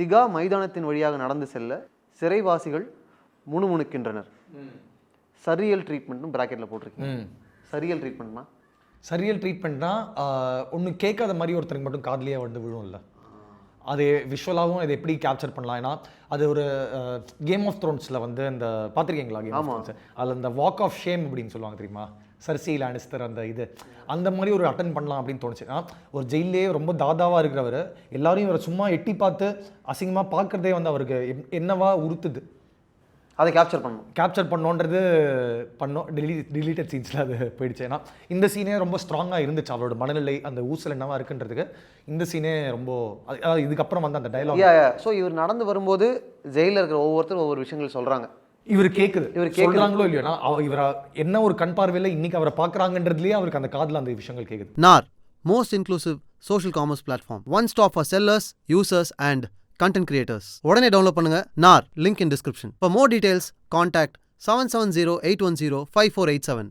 திகா மைதானத்தின் வழியாக நடந்து செல்ல சிறைவாசிகள் முணுமுணுக்கின்றனர். சரியல் ட்ரீட்மெண்ட்னு பிராக்கெட்டில் போட்டிருக்கீங்க. சரியல் ட்ரீட்மெண்ட்னா சரியல் ட்ரீட்மெண்ட்னா ஒன்று கேட்காத மாதிரி ஒருத்தருக்கு மட்டும் காதலியாக வந்து விழும்ல, அது விஷுவலாகவும் இதை எப்படி கேப்சர் பண்ணலாம். ஏன்னா அது ஒரு கேம் ஆஃப் த்ரோன்ஸில் வந்து இந்த பார்த்துருக்கீங்களா கேம் ஆஃப் த்ரோன்ஸ், அதில் இந்த வாக் ஆஃப் ஷேம் அப்படின்னு சொல்லுவாங்க தெரியுமா, சர்சி லானிஸ்டர் அந்த இது அந்த மாதிரி ஒரு அட்டன் பண்ணலாம் அப்படின்னு தோணுச்சு. ஒரு ஜெயிலே ரொம்ப தாதாவாக இருக்கிறவர் எல்லாரையும் இவரை சும்மா எட்டி பார்த்து அசிங்கமாக பார்க்குறதே வந்து அவருக்கு என்னவா உறுத்துது, அதை கேப்சர் பண்ணோன்றது டிலீட்டட் சீன்ஸில் அது போயிடுச்சு. ஏன்னா இந்த சீனே ரொம்ப ஸ்ட்ராங்காக இருந்துச்சு, அவரோட மனநிலை அந்த ஊசல் என்னவா இருக்குன்றதுக்கு இந்த சீனே ரொம்ப, அதாவது இதுக்கப்புறம் வந்து அந்த டைலாக். ஸோ இவர் நடந்து வரும்போது ஜெயிலில் இருக்கிற ஒவ்வொருத்தரும் ஒவ்வொரு விஷயங்கள் சொல்கிறாங்க, இவர் கேட்குறாங்களோ இல்லையோனா இவரை என்ன ஒரு கண் பார்வையில் இன்னைக்கு அவரை பார்க்குறாங்கன்றதுலேயே அவருக்கு அந்த காதில் அந்த விஷயங்கள் கேட்குது. NAR, most inclusive social commerce platform, one stop for sellers, users and content creators. உடனே டவுன்லோட் பண்ணுங்க NAR, link in description. For more details, contact 770-810-5487.